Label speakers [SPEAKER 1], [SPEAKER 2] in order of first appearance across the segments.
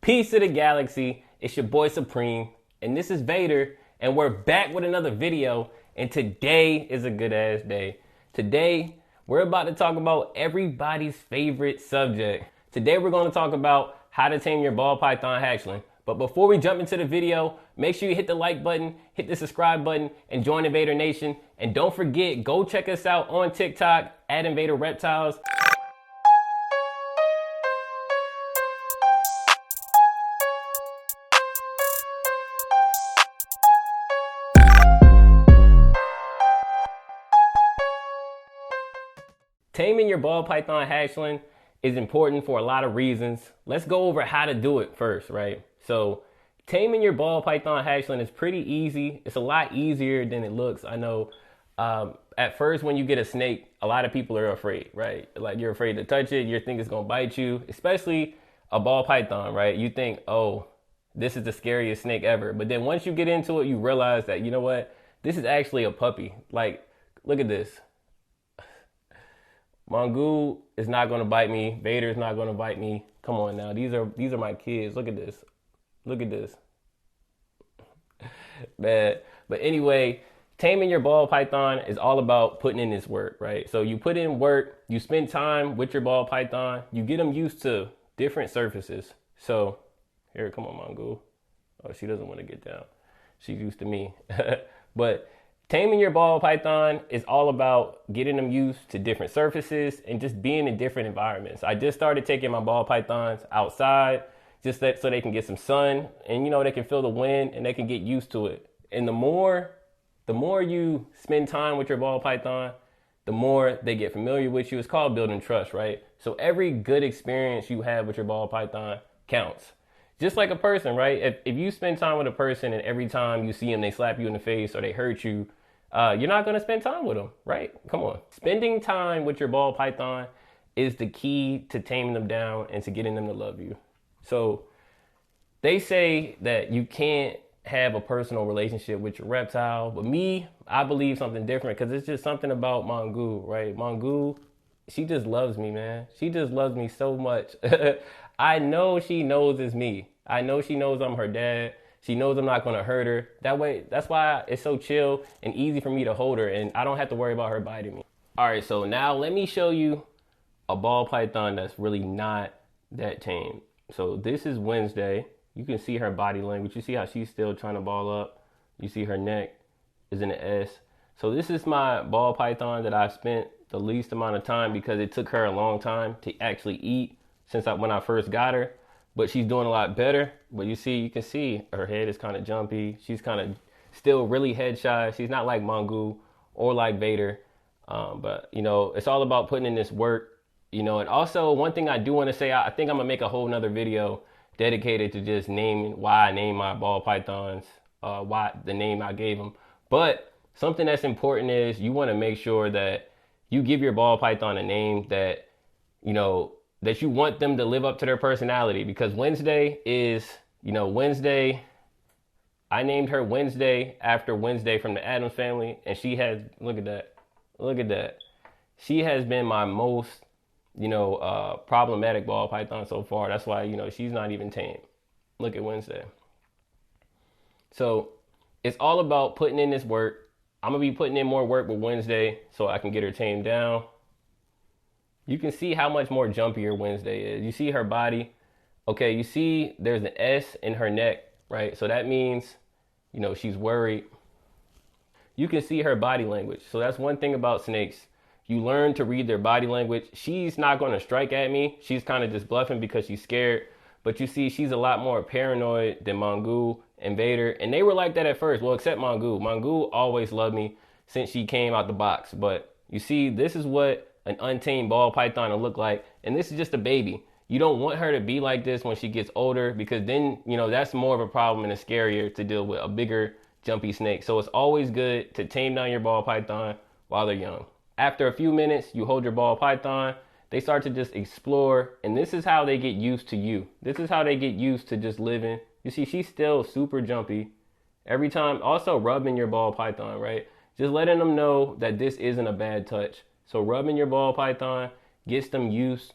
[SPEAKER 1] Peace to the galaxy. It's your boy Supreme, and this is Vader, and we're back with another video. And today is a good ass day. Today, we're about to talk about everybody's favorite subject. Today, we're going to talk about how to tame your ball python hatchling. But before we jump into the video, make sure you hit the like button, hit the subscribe button, and join Invader Nation. And don't forget, go check us out on TikTok at Invader Reptiles. Taming your ball python hatchling is important for a lot of reasons. Let's go over how to do it first, right? So taming your ball python hatchling is pretty easy. It's a lot easier than it looks. I know at first when you get a snake, a lot of people are afraid, right? Like you're afraid to touch it. You think it's gonna bite you, especially a ball python, right? You think, oh, this is the scariest snake ever. But then once you get into it, you realize that, you know what? This is actually a puppy. Like, look at this. Mongoose is not going to bite me. Vader's not going to bite me. Come on now. These are my kids. Look at this. Look at this. Bad. But anyway, taming your ball python is all about putting in this work, right? So you put in work, you spend time with your ball python, you get them used to different surfaces. So here, come on, Mongoose. Oh, she doesn't want to get down. She's used to me. But taming your ball python is all about getting them used to different surfaces and just being in different environments. I just started taking my ball pythons outside just so they can get some sun and, you know, they can feel the wind and they can get used to it. And the more you spend time with your ball python, the more they get familiar with you. It's called building trust, right? So every good experience you have with your ball python counts. Just like a person, right? If you spend time with a person and every time you see them, they slap you in the face or they hurt you, you're not going to spend time with them, right? Come on. Spending time with your ball python is the key to taming them down and to getting them to love you. So they say that you can't have a personal relationship with your reptile, but me, I believe something different because it's just something about Mongoose, right? Mongoose, she just loves me, man. She just loves me so much. I know she knows it's me. I know she knows I'm her dad. She knows I'm not going to hurt her. That's why it's so chill and easy for me to hold her, and I don't have to worry about her biting me. All right, so now let me show you a ball python that's really not that tame. So this is Wednesday. You can see her body language. You see how she's still trying to ball up. You see her neck is in an S. So this is my ball python that I've spent the least amount of time because it took her a long time to actually eat since when I first got her. But she's doing a lot better. But you can see her head is kind of jumpy. She's kind of still really head shy. She's not like Mongoose or like Vader. But, you know, it's all about putting in this work, you know. And also one thing I do want to say, I think I'm going to make a whole nother video dedicated to just naming why I named my ball pythons, why the name I gave them. But something that's important is you want to make sure that you give your ball python a name that, you know, that you want them to live up to their personality, because Wednesday is, you know, Wednesday. I named her Wednesday after Wednesday from the Addams Family, and she has, look at that. She has been my most, you know, problematic ball python so far. That's why, you know, she's not even tame. Look at Wednesday. So it's all about putting in this work. I'm going to be putting in more work with Wednesday so I can get her tamed down. You can see how much more jumpier Wednesday is. You see her body. Okay, you see there's an S in her neck, right? So that means, you know, she's worried. You can see her body language. So that's one thing about snakes. You learn to read their body language. She's not going to strike at me. She's kind of just bluffing because she's scared. But you see, she's a lot more paranoid than Mongoose and Vader. And they were like that at first. Well, except Mongoose. Mongoose always loved me since she came out the box. But you see, this is what an untamed ball python will look like. And this is just a baby. You don't want her to be like this when she gets older, because then, you know, that's more of a problem and it's scarier to deal with a bigger jumpy snake. So it's always good to tame down your ball python while they're young. After a few minutes, you hold your ball python. They start to just explore. And this is how they get used to you. This is how they get used to just living. You see, she's still super jumpy. Every time, also rubbing your ball python, right? Just letting them know that this isn't a bad touch. So rubbing your ball python gets them used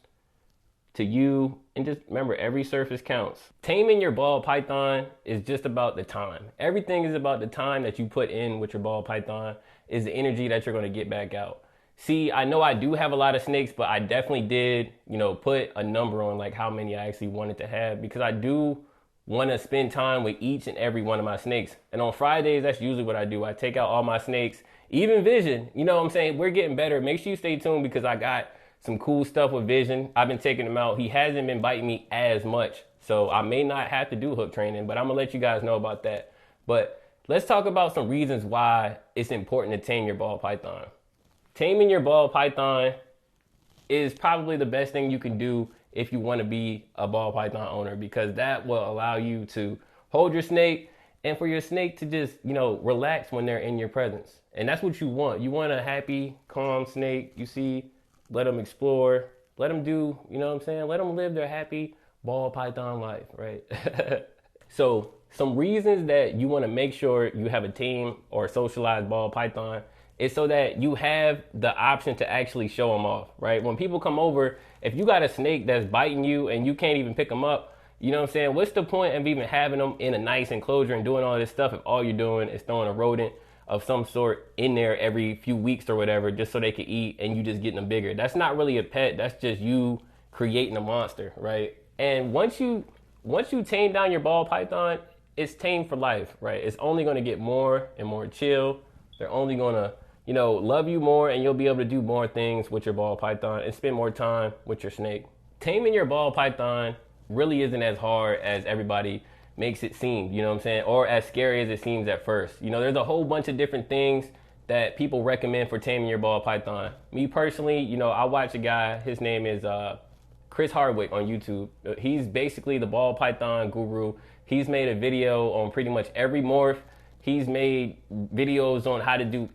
[SPEAKER 1] to you, and just remember, every surface counts. Taming your ball python is just about the time. Everything is about the time that you put in with your ball python is the energy that you're going to get back out. See, I know I do have a lot of snakes, but I definitely did, put a number on like how many I actually wanted to have, because I do want to spend time with each and every one of my snakes. And on Fridays, that's usually what I do. I take out all my snakes, even Vision. You know what I'm saying? We're getting better. Make sure you stay tuned, because I got some cool stuff with Vision. I've been taking him out. He hasn't been biting me as much, so I may not have to do hook training, but I'm gonna let you guys know about that. But let's talk about some reasons why it's important to tame your ball python. Taming your ball python is probably the best thing you can do if you want to be a ball python owner, because that will allow you to hold your snake and for your snake to just, relax when they're in your presence. And that's what you want. You want a happy, calm snake. You see, let them explore, let them do, let them live their happy ball python life, right? So some reasons that you want to make sure you have a team or a socialized ball python is so that you have the option to actually show them off, right? When people come over, if you got a snake that's biting you and you can't even pick them up, what's the point of even having them in a nice enclosure and doing all this stuff if all you're doing is throwing a rodent of some sort in there every few weeks or whatever, just so they can eat, and you just getting them bigger? That's not really a pet. That's just you creating a monster, right? And once you tame down your ball python, it's tamed for life, right? It's only going to get more and more chill. They're only going to, love you more, and you'll be able to do more things with your ball python and spend more time with your snake. Taming your ball python really isn't as hard as everybody makes it seem, or as scary as it seems at first. There's a whole bunch of different things that people recommend for taming your ball python. Me personally, I watch a guy, his name is Chris Hardwick on YouTube. He's basically the ball python guru. He's made a video on pretty much every morph. He's made videos on how to do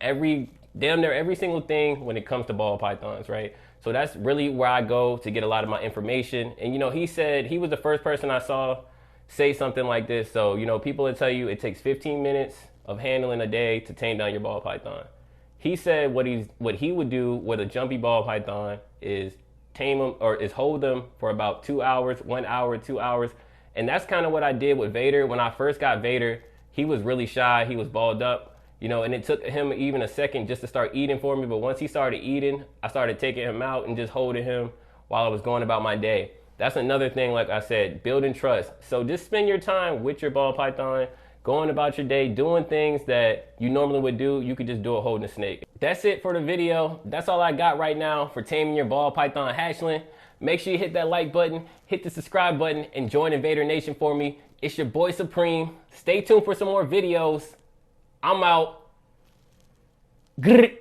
[SPEAKER 1] damn near every single thing when it comes to ball pythons, right? So that's really where I go to get a lot of my information. And he said he was the first person I saw say something like this. So, people will tell you it takes 15 minutes of handling a day to tame down your ball python. He said what he would do with a jumpy ball python is tame them, or is hold them for about 2 hours, 1 hour, 2 hours. And that's kind of what I did with Vader. When I first got Vader, he was really shy. He was balled up, and it took him even a second just to start eating for me. But once he started eating, I started taking him out and just holding him while I was going about my day. That's another thing, like I said, building trust. So just spend your time with your ball python, going about your day, doing things that you normally would do. You could just do it holding a snake. That's it for the video. That's all I got right now for taming your ball python hatchling. Make sure you hit that like button, hit the subscribe button, and join Invader Nation for me. It's your boy Supreme. Stay tuned for some more videos. I'm out. Grr.